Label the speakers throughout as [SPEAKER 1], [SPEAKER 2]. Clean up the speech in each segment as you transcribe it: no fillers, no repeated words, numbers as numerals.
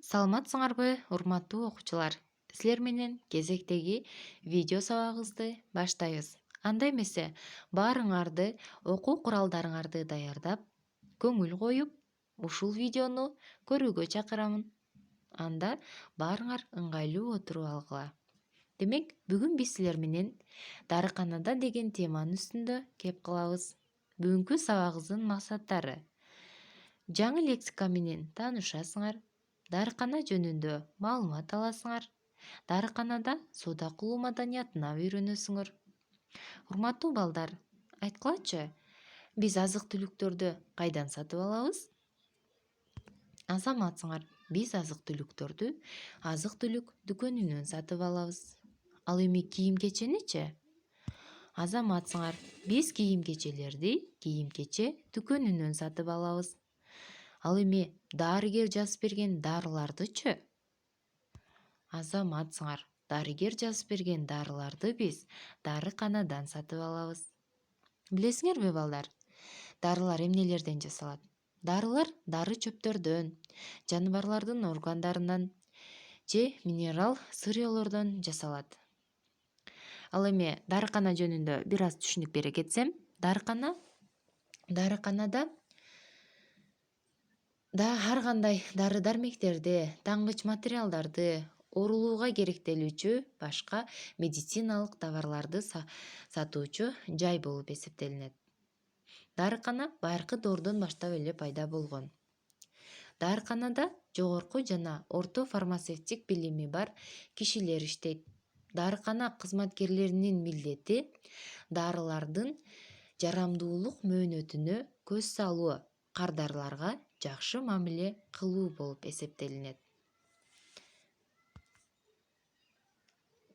[SPEAKER 1] Саламатсыңарбы, урматтуу окуучулар. Силер менен кезектеги видео сабагыбызды баштайбыз. Анда эмесе баарыңарды окуу куралдарыңарды даярдап, көңүл коюп, ушул видеону көрүүгө чакырамын. Анда баарыңар ыңгайлуу отуруп алгыла. Демек, бүгүн биз силер менен дарыканада деген теманын үстүндө кеп калабыз. Бүгүнкү сабагыбыздын максаттары: жаңы лексика менен таанышасыңар, дарыкана жөнүндө маалымат аласыңар, дарыканада соода кылуу маданиятына үйрөнөсүңөр. Урматтуу балдар, айткылачы, биз азык-түлүктөрдү кайдан сатып алабыз? Азаматсыңар, биз азык-түлүктөрдү азык-түлүк дүкөнүнөн сатып алабыз. Ал эми кийим-кеченичи? Азаматсыңар, биз кийим-кечелерди кийим-кече дүкөнүнөн сатып алабыз. Ал эми дарыгер жазып берген дарылардычы? Азаматсыңар, дарыгер жазып берген дарыларды биз дарыканадан сатып алабыз. Билесиңерби, балдар, дарылар эмнелерден жасалат? Дарылар дары чөптөрдөн, жаныбарлардын органдарынан же минерал сырьеолордон жасалат. Ал эми дарыкана жөнүндө бир аз түшүнүк бере кетсем, дарыканада ар кандай дары-дармектерди, тангыч материалдарды, оорулууга керектелүүчү башка медициналык товарларды сатуучу жай болуп эсептелинет. Дарыкана байыркы доордон баштап эле пайда болгон. Дарыканада жогорку жана орто фармацевтик билими бар кишилер иштейт. Дарыкана кызматкерлеринин милдети дарылардын жарамдуулук мөөнөтүнө көз салуу, кардарларга жакшы мамиле кылуу болуп эсептелинет.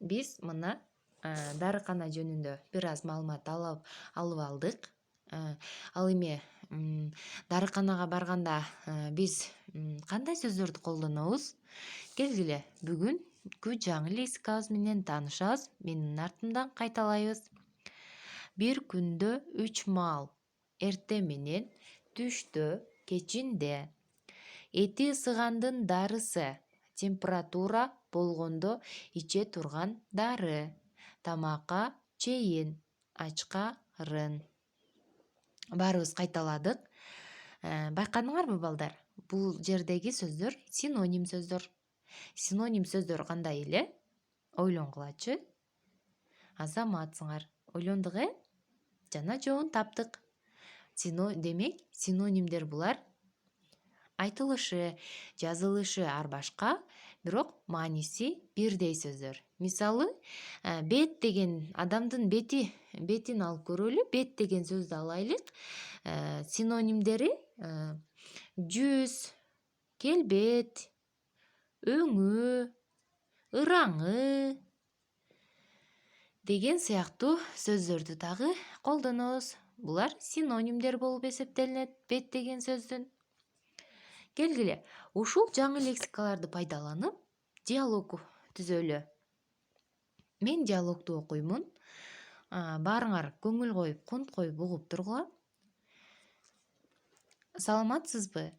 [SPEAKER 1] Биз мына дарыкана жөнүндө бир аз маалымат алып алдык. Ал эми дарыканага барганда биз кандай сөздөрдү колдонобуз? Келгиле, бүгүнкү жаңы лексикабыз менен таанышабыз. Менин артымдан кайталайбыз. Бир күндө 3 маал: эртең менен, түштө, кечинде. Эти ысыгандын дарысы: температура болгондо иче турган дары. Тамакка чейин, ачкарын. Баарыбыз кайталадык. Байкадыңарбы, балдар? Бул жердеги сөздөр синоним сөздөр. Синоним сөздөр кандай эле? Ойлонгулачы. Азаматсыңар, ойлондук, жана жообун таптык. Демек, синонимдер булар айтылышы, жазылышы ар башка, бирок мааниси бирдей сөздөр. Мисалы, бет деген адамдын бетин алып көрөлү. Бет деген сөздү алайлык. Синонимдери жүз, келбет, өңү, ыраңы деген сыяктуу сөздөрдү дагы колдонобуз. Булар синонимдер болуп эсептелинет бет деген сөздүн. Келгиле, ушул жаңы лексикаларды пайдаланып, диалог түзөлү. Мен диалогду окуймун. Баарыңар көңүл коюп, кунт коюп угуп тургула. Саламатсызбы?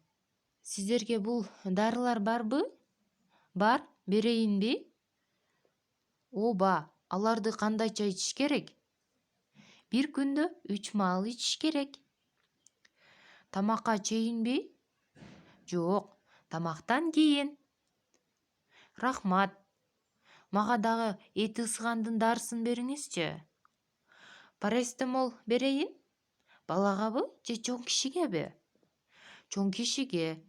[SPEAKER 1] Сиздерге бул дарылар барбы? Бар, берейинби? Ооба, аларды кандайча ичиш керек? Бир күндө 3 маал ичиш керек. Тамакка чейинби? Жок, тамактан кийин. Рахмат. Мага дагы эти ысыгандын дарысын бериңизчи. Парастемол берейин? Балагабы же чоң кишигеби? Чоң кишиге.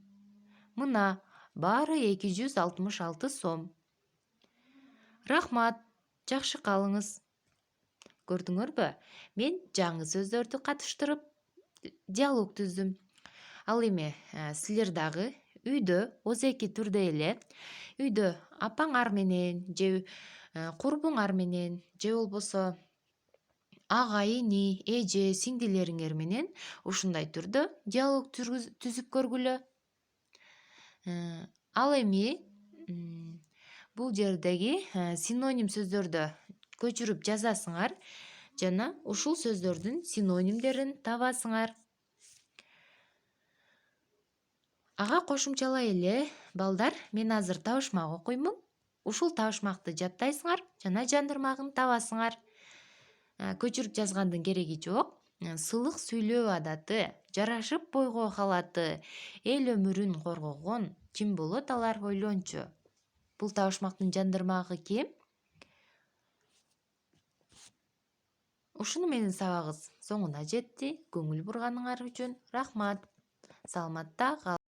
[SPEAKER 1] Мына, баары 266 сом. Рахмат, жакшы калыңыз. Көрдүңөрбү? Мен жаңы сөздөрдү катыштырып диалог түздүм. Ал эми силер дагы үйдө озеки түрдө эле үйдө апаңар менен же курбуңар менен же болбосо ага, эни, эже, сиңдилериңер менен ушундай түрдө диалог түзүп көргүлө. Ал эми бул жердеги синоним сөздөрдү көчүрүп жазасыңар жана ушул сөздөрдүн синонимдерин табасыңар. Ага кошумчалай эле, балдар, мен азыр табышмак окуймун. Ушул табышмакты жаттайсыңар жана жандырмагын табасыңар. Көчүрүп жазгандын кереги жок. Сылык сүйлөө адаты, жарашып бойго халаты, эл өмүрүн коргогон ким болот алар ойлончу. Бул табышмактын жандырмагы ким? Ушуну менен сабагыбыз соңуна жетти. Көңүл бурганыңар үчүн рахмат. Саламатта кал.